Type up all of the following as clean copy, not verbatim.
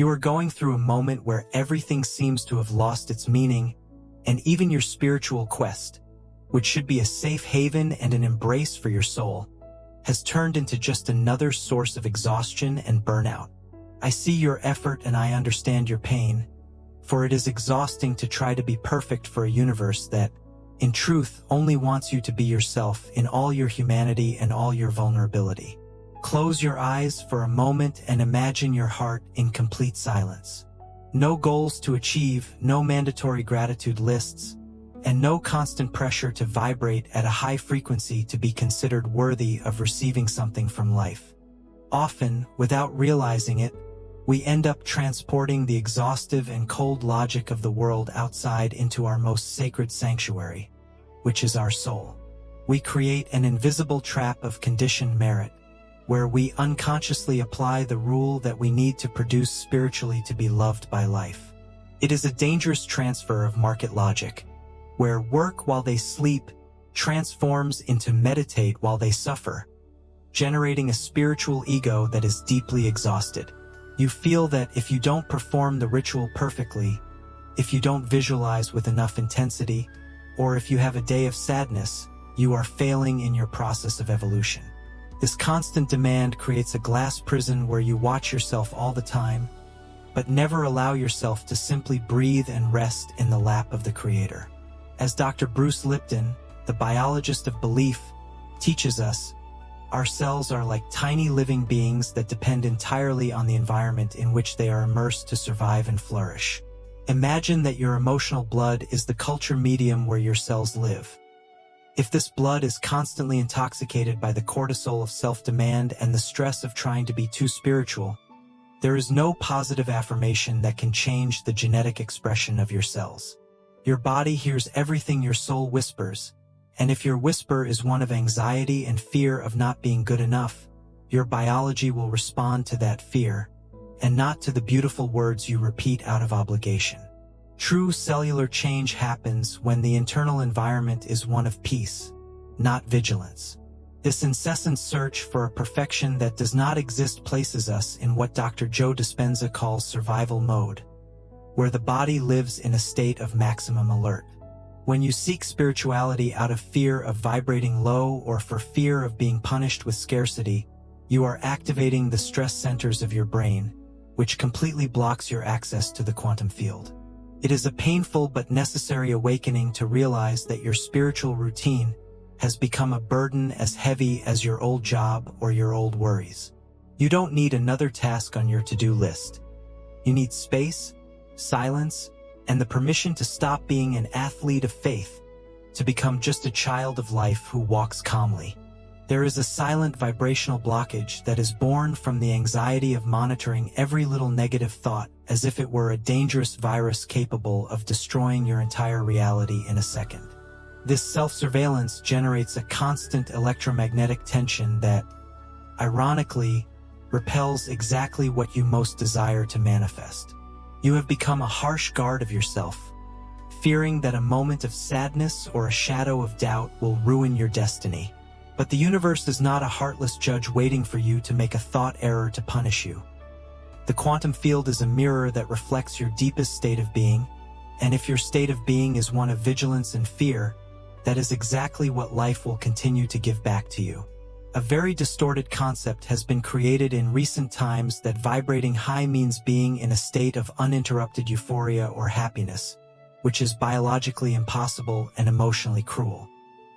You are going through a moment where everything seems to have lost its meaning, and even your spiritual quest, which should be a safe haven and an embrace for your soul, has turned into just another source of exhaustion and burnout. I see your effort and I understand your pain, for it is exhausting to try to be perfect for a universe that, in truth, only wants you to be yourself in all your humanity and all your vulnerability. Close your eyes for a moment and imagine your heart in complete silence. No goals to achieve, no mandatory gratitude lists, and no constant pressure to vibrate at a high frequency to be considered worthy of receiving something from life. Often, without realizing it, we end up transporting the exhaustive and cold logic of the world outside into our most sacred sanctuary, which is our soul. We create an invisible trap of conditioned merit, where we unconsciously apply the rule that we need to produce spiritually to be loved by life. It is a dangerous transfer of market logic, where work while they sleep transforms into meditate while they suffer, generating a spiritual ego that is deeply exhausted. You feel that if you don't perform the ritual perfectly, if you don't visualize with enough intensity, or if you have a day of sadness, you are failing in your process of evolution. This constant demand creates a glass prison where you watch yourself all the time, but never allow yourself to simply breathe and rest in the lap of the Creator. As Dr. Bruce Lipton, the biologist of belief, teaches us, our cells are like tiny living beings that depend entirely on the environment in which they are immersed to survive and flourish. Imagine that your emotional blood is the culture medium where your cells live. If this blood is constantly intoxicated by the cortisol of self-demand and the stress of trying to be too spiritual, there is no positive affirmation that can change the genetic expression of your cells. Your body hears everything your soul whispers, and if your whisper is one of anxiety and fear of not being good enough, your biology will respond to that fear, and not to the beautiful words you repeat out of obligation. True cellular change happens when the internal environment is one of peace, not vigilance. This incessant search for a perfection that does not exist places us in what Dr. Joe Dispenza calls survival mode, where the body lives in a state of maximum alert. When you seek spirituality out of fear of vibrating low or for fear of being punished with scarcity, you are activating the stress centers of your brain, which completely blocks your access to the quantum field. It is a painful but necessary awakening to realize that your spiritual routine has become a burden as heavy as your old job or your old worries. You don't need another task on your to-do list. You need space, silence, and the permission to stop being an athlete of faith, to become just a child of life who walks calmly. There is a silent vibrational blockage that is born from the anxiety of monitoring every little negative thought as if it were a dangerous virus capable of destroying your entire reality in a second. This self-surveillance generates a constant electromagnetic tension that, ironically, repels exactly what you most desire to manifest. You have become a harsh guard of yourself, fearing that a moment of sadness or a shadow of doubt will ruin your destiny. But the universe is not a heartless judge waiting for you to make a thought error to punish you. The quantum field is a mirror that reflects your deepest state of being, and if your state of being is one of vigilance and fear, that is exactly what life will continue to give back to you. A very distorted concept has been created in recent times that vibrating high means being in a state of uninterrupted euphoria or happiness, which is biologically impossible and emotionally cruel.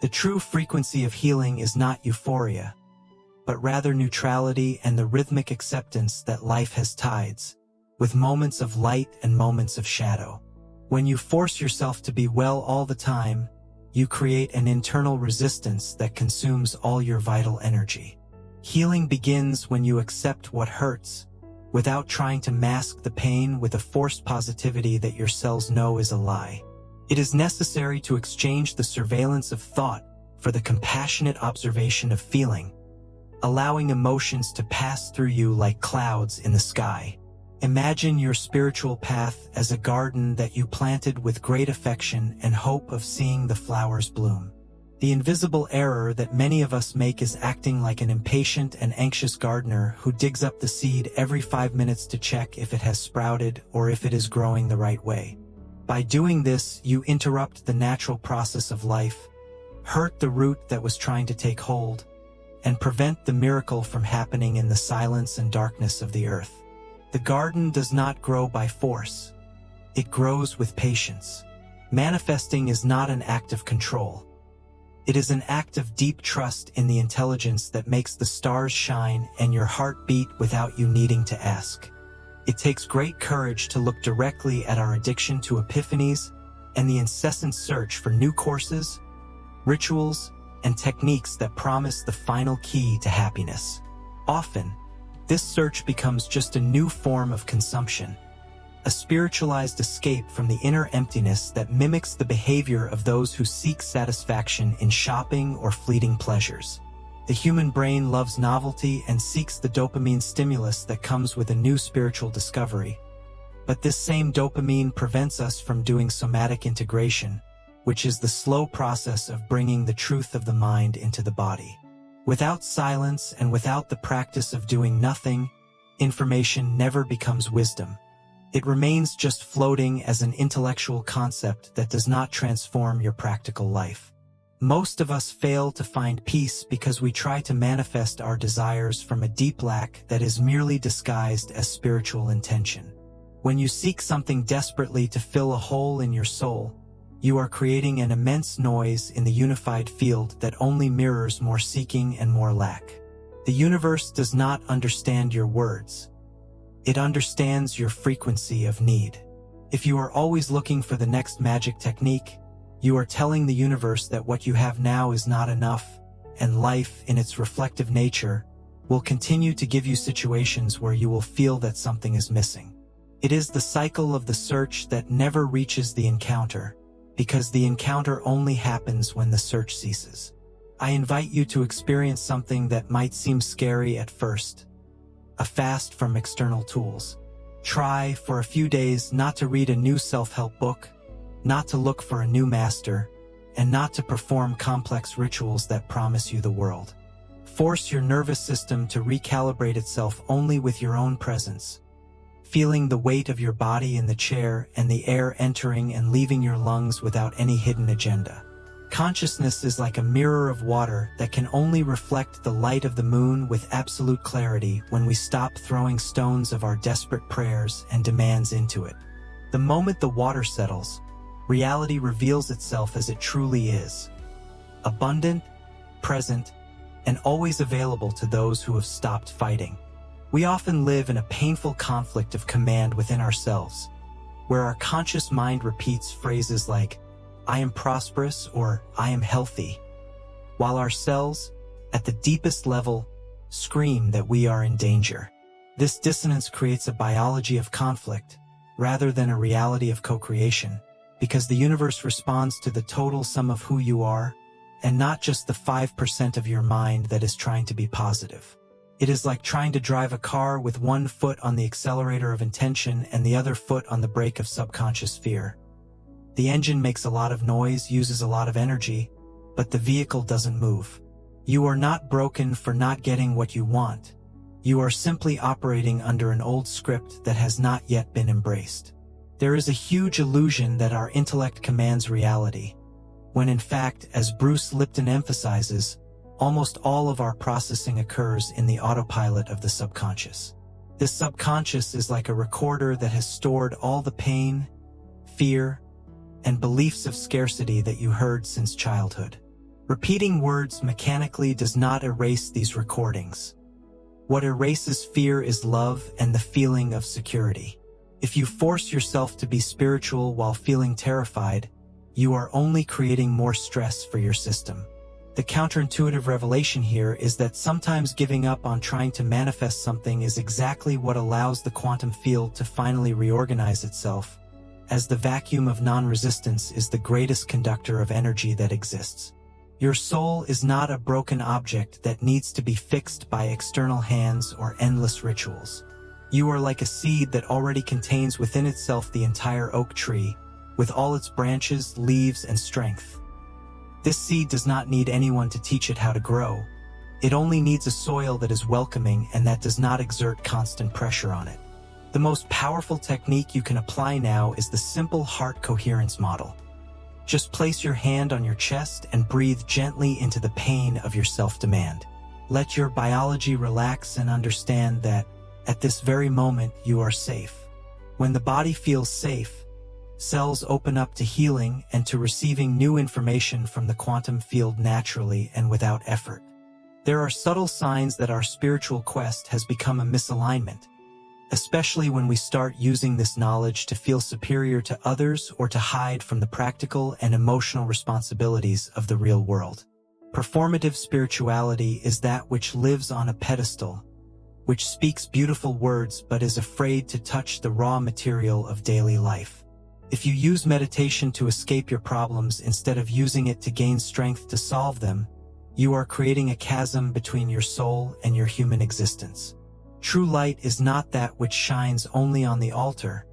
The true frequency of healing is not euphoria, but rather neutrality and the rhythmic acceptance that life has tides, with moments of light and moments of shadow. When you force yourself to be well all the time, you create an internal resistance that consumes all your vital energy. Healing begins when you accept what hurts, without trying to mask the pain with a forced positivity that your cells know is a lie. It is necessary to exchange the surveillance of thought for the compassionate observation of feeling, allowing emotions to pass through you like clouds in the sky. Imagine your spiritual path as a garden that you planted with great affection and hope of seeing the flowers bloom. The invisible error that many of us make is acting like an impatient and anxious gardener who digs up the seed every 5 minutes to check if it has sprouted or if it is growing the right way. By doing this, you interrupt the natural process of life, hurt the root that was trying to take hold, and prevent the miracle from happening in the silence and darkness of the earth. The garden does not grow by force. It grows with patience. Manifesting is not an act of control. It is an act of deep trust in the intelligence that makes the stars shine and your heart beat without you needing to ask. It takes great courage to look directly at our addiction to epiphanies and the incessant search for new courses, rituals, and techniques that promise the final key to happiness. Often, this search becomes just a new form of consumption, a spiritualized escape from the inner emptiness that mimics the behavior of those who seek satisfaction in shopping or fleeting pleasures. The human brain loves novelty and seeks the dopamine stimulus that comes with a new spiritual discovery. But this same dopamine prevents us from doing somatic integration, which is the slow process of bringing the truth of the mind into the body. Without silence and without the practice of doing nothing, information never becomes wisdom. It remains just floating as an intellectual concept that does not transform your practical life. Most of us fail to find peace because we try to manifest our desires from a deep lack that is merely disguised as spiritual intention. When you seek something desperately to fill a hole in your soul, you are creating an immense noise in the unified field that only mirrors more seeking and more lack. The universe does not understand your words. It understands your frequency of need. If you are always looking for the next magic technique, you are telling the universe that what you have now is not enough, and life, in its reflective nature, will continue to give you situations where you will feel that something is missing. It is the cycle of the search that never reaches the encounter, because the encounter only happens when the search ceases. I invite you to experience something that might seem scary at first: a fast from external tools. Try for a few days not to read a new self-help book, not to look for a new master, and not to perform complex rituals that promise you the world. Force your nervous system to recalibrate itself only with your own presence, feeling the weight of your body in the chair and the air entering and leaving your lungs without any hidden agenda. Consciousness is like a mirror of water that can only reflect the light of the moon with absolute clarity when we stop throwing stones of our desperate prayers and demands into it. The moment the water settles, reality reveals itself as it truly is: abundant, present, and always available to those who have stopped fighting. We often live in a painful conflict of command within ourselves, where our conscious mind repeats phrases like, "I am prosperous" or "I am healthy," while our cells, at the deepest level, scream that we are in danger. This dissonance creates a biology of conflict, rather than a reality of co-creation, because the universe responds to the total sum of who you are, and not just the 5% of your mind that is trying to be positive. It is like trying to drive a car with one foot on the accelerator of intention and the other foot on the brake of subconscious fear. The engine makes a lot of noise, uses a lot of energy, but the vehicle doesn't move. You are not broken for not getting what you want. You are simply operating under an old script that has not yet been embraced. There is a huge illusion that our intellect commands reality, when in fact, as Bruce Lipton emphasizes, almost all of our processing occurs in the autopilot of the subconscious. This subconscious is like a recorder that has stored all the pain, fear, and beliefs of scarcity that you heard since childhood. Repeating words mechanically does not erase these recordings. What erases fear is love and the feeling of security. If you force yourself to be spiritual while feeling terrified, you are only creating more stress for your system. The counterintuitive revelation here is that sometimes giving up on trying to manifest something is exactly what allows the quantum field to finally reorganize itself, as the vacuum of non-resistance is the greatest conductor of energy that exists. Your soul is not a broken object that needs to be fixed by external hands or endless rituals. You are like a seed that already contains within itself the entire oak tree, with all its branches, leaves, and strength. This seed does not need anyone to teach it how to grow. It only needs a soil that is welcoming and that does not exert constant pressure on it. The most powerful technique you can apply now is the simple heart coherence model. Just place your hand on your chest and breathe gently into the pain of your self-demand. Let your biology relax and understand that, at this very moment, you are safe. When the body feels safe, cells open up to healing and to receiving new information from the quantum field naturally and without effort. There are subtle signs that our spiritual quest has become a misalignment, especially when we start using this knowledge to feel superior to others or to hide from the practical and emotional responsibilities of the real world. Performative spirituality is that which lives on a pedestal, which speaks beautiful words but is afraid to touch the raw material of daily life. If you use meditation to escape your problems instead of using it to gain strength to solve them, you are creating a chasm between your soul and your human existence. True light is not that which shines only on the altar,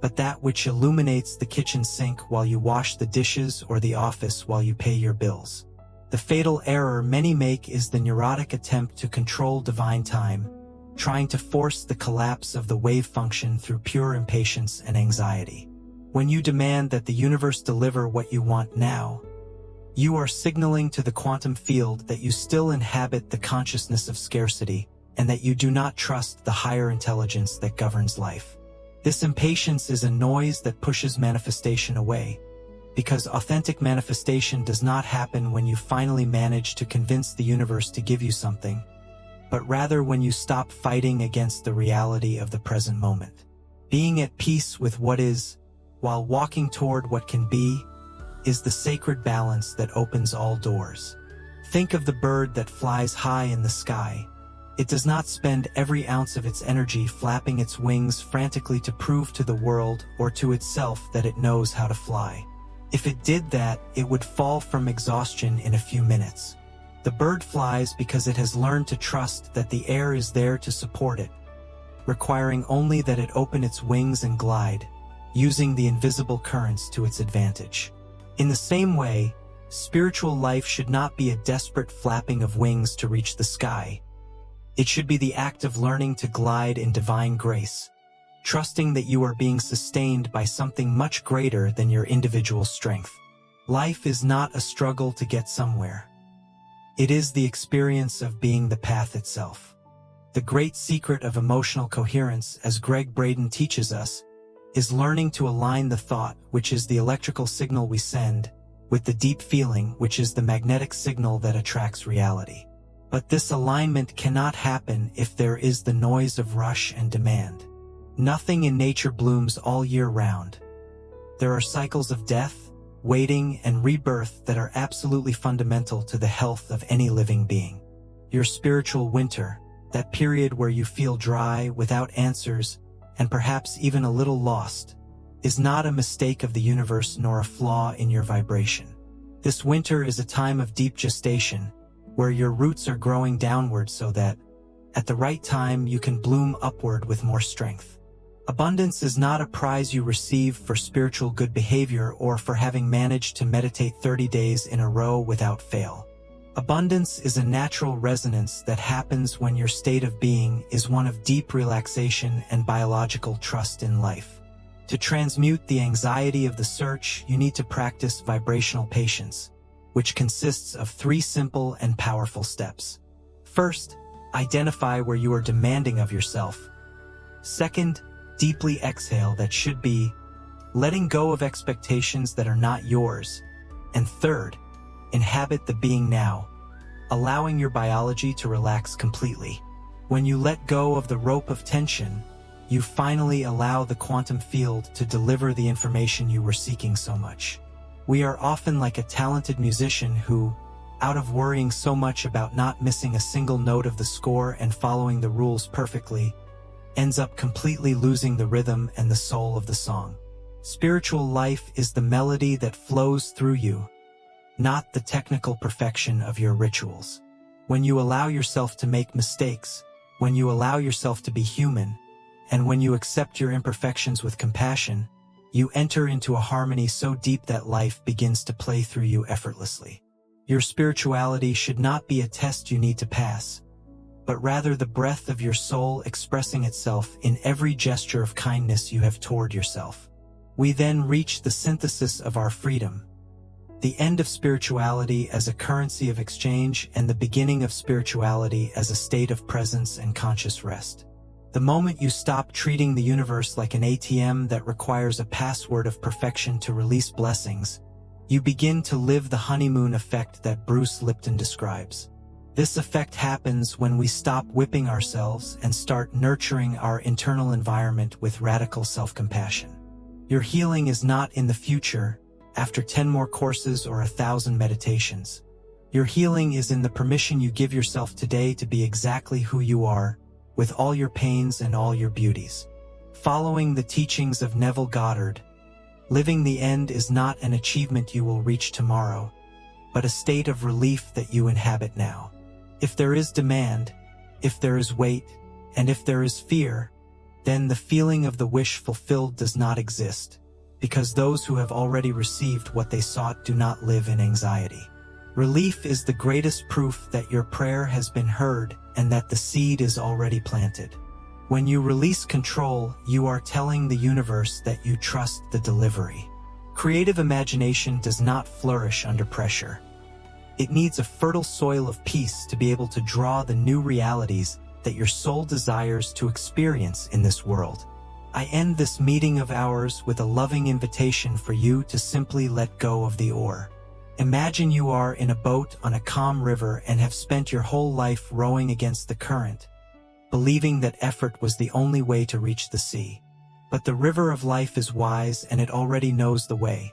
but that which illuminates the kitchen sink while you wash the dishes or the office while you pay your bills. The fatal error many make is the neurotic attempt to control divine time, trying to force the collapse of the wave function through pure impatience and anxiety. When you demand that the universe deliver what you want now, you are signaling to the quantum field that you still inhabit the consciousness of scarcity and that you do not trust the higher intelligence that governs life. This impatience is a noise that pushes manifestation away, because authentic manifestation does not happen when you finally manage to convince the universe to give you something, but rather when you stop fighting against the reality of the present moment. Being at peace with what is, while walking toward what can be, is the sacred balance that opens all doors. Think of the bird that flies high in the sky. It does not spend every ounce of its energy flapping its wings frantically to prove to the world or to itself that it knows how to fly. If it did that, it would fall from exhaustion in a few minutes. The bird flies because it has learned to trust that the air is there to support it, requiring only that it open its wings and glide, using the invisible currents to its advantage. In the same way, spiritual life should not be a desperate flapping of wings to reach the sky. It should be the act of learning to glide in divine grace, trusting that you are being sustained by something much greater than your individual strength. Life is not a struggle to get somewhere. It is the experience of being the path itself. The great secret of emotional coherence, as Greg Braden teaches us, is learning to align the thought, which is the electrical signal we send, with the deep feeling, which is the magnetic signal that attracts reality. But this alignment cannot happen if there is the noise of rush and demand. Nothing in nature blooms all year round. There are cycles of death, waiting, and rebirth that are absolutely fundamental to the health of any living being. Your spiritual winter, that period where you feel dry, without answers, and perhaps even a little lost, is not a mistake of the universe nor a flaw in your vibration. This winter is a time of deep gestation, where your roots are growing downward so that, at the right time, you can bloom upward with more strength. Abundance is not a prize you receive for spiritual good behavior or for having managed to meditate 30 days in a row without fail. Abundance is a natural resonance that happens when your state of being is one of deep relaxation and biological trust in life. To transmute the anxiety of the search, you need to practice vibrational patience, which consists of 3 simple and powerful steps. First, identify where you are demanding of yourself. Second, deeply exhale that should be, letting go of expectations that are not yours. And third, inhabit the being now, allowing your biology to relax completely. When you let go of the rope of tension, you finally allow the quantum field to deliver the information you were seeking so much. We are often like a talented musician who, out of worrying so much about not missing a single note of the score and following the rules perfectly, ends up completely losing the rhythm and the soul of the song. Spiritual life is the melody that flows through you, not the technical perfection of your rituals. When you allow yourself to make mistakes, when you allow yourself to be human, and when you accept your imperfections with compassion, you enter into a harmony so deep that life begins to play through you effortlessly. Your spirituality should not be a test you need to pass, but rather the breath of your soul expressing itself in every gesture of kindness you have toward yourself. We then reach the synthesis of our freedom, the end of spirituality as a currency of exchange and the beginning of spirituality as a state of presence and conscious rest. The moment you stop treating the universe like an ATM that requires a password of perfection to release blessings, you begin to live the honeymoon effect that Bruce Lipton describes. This effect happens when we stop whipping ourselves and start nurturing our internal environment with radical self-compassion. Your healing is not in the future, after 10 more courses or 1,000 meditations. Your healing is in the permission you give yourself today to be exactly who you are, with all your pains and all your beauties. Following the teachings of Neville Goddard, living the end is not an achievement you will reach tomorrow, but a state of relief that you inhabit now. If there is demand, if there is weight, and if there is fear, then the feeling of the wish fulfilled does not exist, because those who have already received what they sought do not live in anxiety. Relief is the greatest proof that your prayer has been heard and that the seed is already planted. When you release control, you are telling the universe that you trust the delivery. Creative imagination does not flourish under pressure. It needs a fertile soil of peace to be able to draw the new realities that your soul desires to experience in this world. I end this meeting of ours with a loving invitation for you to simply let go of the oar. Imagine you are in a boat on a calm river and have spent your whole life rowing against the current, believing that effort was the only way to reach the sea. But the river of life is wise and it already knows the way.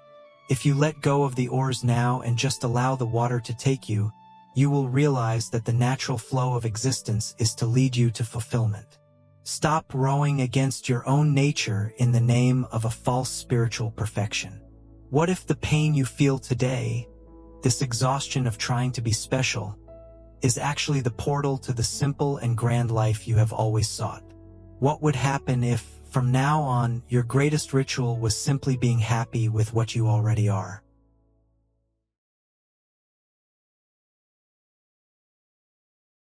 If you let go of the oars now and just allow the water to take you, you will realize that the natural flow of existence is to lead you to fulfillment. Stop rowing against your own nature in the name of a false spiritual perfection. What if the pain you feel today, this exhaustion of trying to be special, is actually the portal to the simple and grand life you have always sought? What would happen if, from now on, your greatest ritual was simply being happy with what you already are?